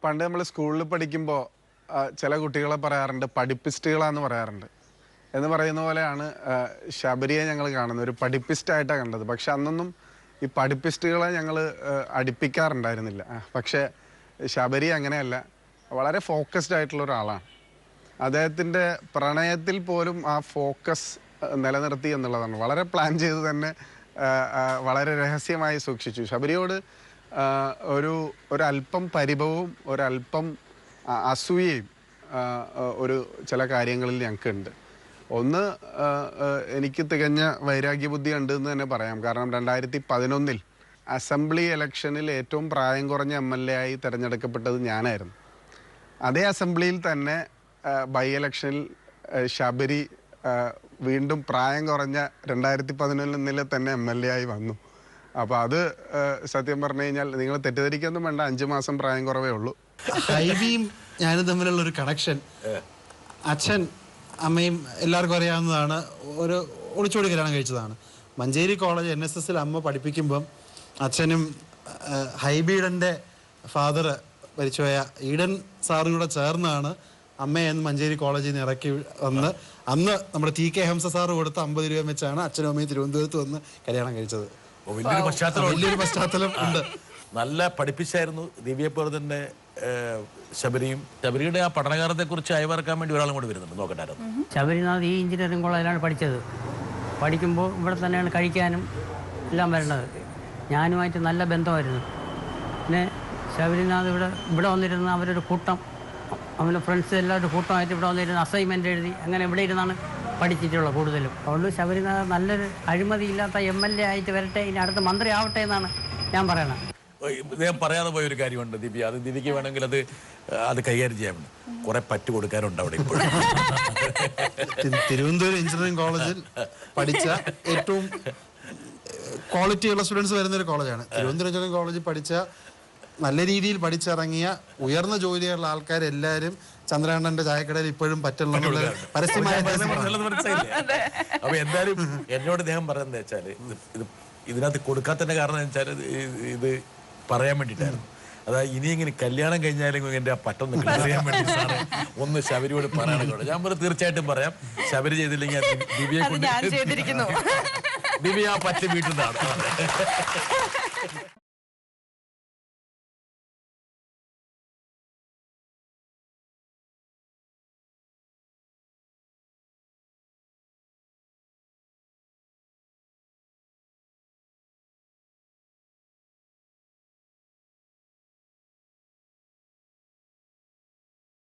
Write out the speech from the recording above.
പണ്ട് നമ്മൾ സ്കൂളിൽ പഠിക്കുമ്പോൾ ചില കുട്ടികളെ പറയാറുണ്ട് പഠിപ്പിസ്റ്റുകളാന്ന് പറയാറുണ്ട്. എന്ന് പറയുന്ന പോലെയാണ് ശബരിയെ ഞങ്ങൾ കാണുന്നത്. ഒരു പഠിപ്പിസ്റ്റായിട്ടാണ് കണ്ടത്. പക്ഷെ അന്നൊന്നും ഈ പഠിപ്പിസ്റ്റുകളെ ഞങ്ങൾ അടുപ്പിക്കാറുണ്ടായിരുന്നില്ല. പക്ഷേ ശബരി അങ്ങനെയല്ല, വളരെ ഫോക്കസ്ഡ് ആയിട്ടുള്ള ഒരാളാണ്. അദ്ദേഹത്തിൻ്റെ പ്രണയത്തിൽ പോലും ആ ഫോക്കസ് നിലനിർത്തി എന്നുള്ളതാണ്. വളരെ പ്ലാൻ ചെയ്ത് തന്നെ വളരെ രഹസ്യമായി സൂക്ഷിച്ചു. ശബരിയോട് ഒരല്പം പരിഭവവും ഒരല്പം അസൂയയും ഒരു ചില കാര്യങ്ങളിൽ ഞങ്ങൾക്കുണ്ട്. ഒന്ന്, എനിക്ക് തികഞ്ഞ വൈരാഗ്യബുദ്ധി ഉണ്ട് എന്ന് തന്നെ പറയാം. കാരണം 2011 അസംബ്ലി ഇലക്ഷനിൽ ഏറ്റവും പ്രായം കുറഞ്ഞ MLA ആയി തിരഞ്ഞെടുക്കപ്പെട്ടത് ഞാനായിരുന്നു. അതേ അസംബ്ലിയിൽ തന്നെ ബൈ ഇലക്ഷനിൽ ശബരി വീണ്ടും പ്രായം കുറഞ്ഞ 2011 തന്നെ MLA ആയി വന്നു. അപ്പോൾ അത് സത്യം പറഞ്ഞു കഴിഞ്ഞാൽ നിങ്ങൾ തെറ്റിദ്ധരിക്കൊന്നും വേണ്ട, 5 മാസം പ്രായം കുറവേ ഉള്ളൂ. ഹൈബിയും ഞാനും തമ്മിലുള്ള ഒരു കണക്ഷൻ, അച്ഛൻ അമ്മയും എല്ലാവർക്കും അറിയാവുന്നതാണ്. ഒരു ഒളിച്ചോടി കല്യാണം കഴിച്ചതാണ്. മഞ്ചേരി കോളേജ് NSSൽ അമ്മ പഠിപ്പിക്കുമ്പം അച്ഛനും ഹൈബീഡൻ്റെ ഫാദർ മരിച്ചുപോയ ഈഡൻ സാറും കൂടെ ചേർന്നാണ് അമ്മയെ മഞ്ചേരി കോളേജിൽ നിന്ന് ഇറക്കി വന്ന് അന്ന് നമ്മുടെ TK ഹംസ സാറ് കൊടുത്ത 50 രൂപ വെച്ചാണ് അച്ഛനും അമ്മയും തിരുവനന്തപുരത്ത് വന്ന് കല്യാണം കഴിച്ചത്. വലിയൊരു പശ്ചാത്തലം ഉണ്ട്. നല്ല പഠിപ്പിച്ചായിരുന്നു. ദിവ്യപ്പോലെ തന്നെ ശബരിയുടെ ആ പഠനകാലത്തെ കുറിച്ച് അയവിറക്കാൻ വേണ്ടി ഒരാളും കൂടി വരുന്നുണ്ട്. നോക്കട്ടായിരുന്നു. ശബരിനാഥ് ഈ എഞ്ചിനീയറിംഗ് കോളേജിലാണ് പഠിച്ചത്. പഠിക്കുമ്പോൾ ഇവിടെ തന്നെയാണ് കഴിക്കാനും എല്ലാം വരുന്നത്. ഞാനുമായിട്ട് നല്ല ബന്ധമായിരുന്നു. പിന്നെ ശബരിനാഥ് ഇവിടെ വന്നിരുന്ന അവരൊരു കൂട്ടം, അവൻ്റെ ഫ്രണ്ട്സ് എല്ലാവരും കൂട്ടമായിട്ട് ഇവിടെ വന്നിരുന്ന അസൈൻമെൻ്റ് എഴുതി അങ്ങനെ ഇവിടെ ഇരുന്നാണ് പഠിച്ചിട്ടുള്ളത് കൂടുതലും. അതുകൊണ്ട് ശബരിനാഥ് നല്ലൊരു അഴിമതിയില്ലാത്ത MLA ആയിട്ട് വരട്ടെ, ഇനി അടുത്ത മന്ത്രി ആവട്ടെ എന്നാണ് ഞാൻ പറയണത്. ഇദ്ദേഹം പറയാതെ പോയ ഒരു കാര്യമുണ്ട് ദിവ്യ. അത് ദിവ്യക്ക് വേണമെങ്കിൽ അത് കൈകാര്യം ചെയ്യാൻ കുറെ പറ്റു കൊടുക്കാനുണ്ട് അവിടെ. ഇപ്പോഴും തിരുവനന്തപുരം എഞ്ചിനീയറിംഗ് കോളേജിൽ പഠിച്ച ഏറ്റവും ക്വാളിറ്റിയുള്ള സ്റ്റുഡൻസ് വരുന്ന ഒരു കോളേജാണ് തിരുവനന്തപുരം എഞ്ചിനീയറിംഗ് കോളേജിൽ. പഠിച്ച നല്ല രീതിയിൽ പഠിച്ചിറങ്ങിയ ഉയർന്ന ജോലിയുള്ള ആൾക്കാരെല്ലാവരും ചന്ദ്രകണ്ണന്റെ ചായക്കടയിൽ ഇപ്പോഴും പറ്റുള്ള പരസ്യമായ. അപ്പൊ എന്തായാലും എന്നോട് ഇദ്ദേഹം പറയുന്നത് വെച്ചാല് ഇതിനകത്ത് കൊടുക്കാത്തതിന്റെ കാരണം വെച്ചാൽ ഇത് പറയാൻ വേണ്ടിയിട്ടായിരുന്നു. അതായത് ഇനി ഇങ്ങനെ കല്യാണം കഴിഞ്ഞാലും എന്റെ ആ പറ്റൊന്ന് ക്ലിയർ ചെയ്യാൻ വേണ്ടി സാറ് ഒന്ന് ശബരിയോട് പറയാനൊക്കെ. ഞാൻ പറഞ്ഞു തീർച്ചയായിട്ടും പറയാം. ശബരി ചെയ്തില്ലെങ്കിൽ ദിവ്യയെ കൊണ്ട് ദിവ്യ ആ പറ്റ വീട്ടിൽ നിന്നാണ്.